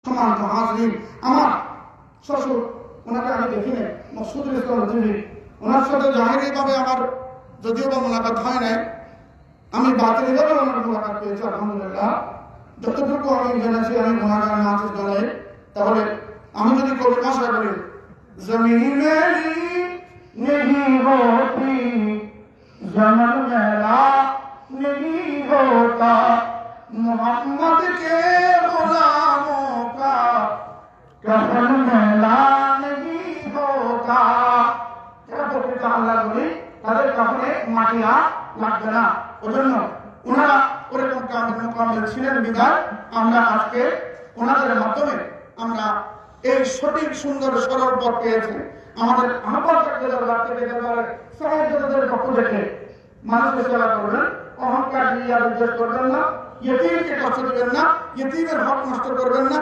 সম্মানিত হাজরিন, আমার শ্বশুর, ওনাকে আমি দেখি নাই, মকসুদুল ইসলাম হুজুরি, ওনার সাথে জাহিরিভাবে আমার যদিও বা মোলাকাত হয় নাই, আমি বাতিলভাবে ওনার মোলাকাত পেয়েছি আলহামদুলিল্লাহ। যতটুকু আমি জেনেছি, আমি গুনাহগার নাজির জানাই। তাহলে আমি যদি কবিতা শেয়ার করি, জমিন মেরি নেহি হোতি জমন মেলা নেহি হোতা मोहम्मद के गुलामों का कफन मेला नहीं होता। যারা প্রকৃত আল্লাহ বলি তাদের কখনো মাটি লাগবে না। ওই জন্য ওনারা ওরকম কামিল ছিলেন বিধায় আমরা আজকে ওনাদের মাধ্যমে আমরা এই সঠিক সুন্দর সরল পথ পেয়েছি। আমাদের সাহায্যের পক্ষ থেকে মানুষের সেবা করবেন, অহংকার নিয়ে বিশ্বাস করবেন না, ইয়েতিমকে কষ্ট দেবেন না, ইয়েতিমের হক নষ্ট করবেন না।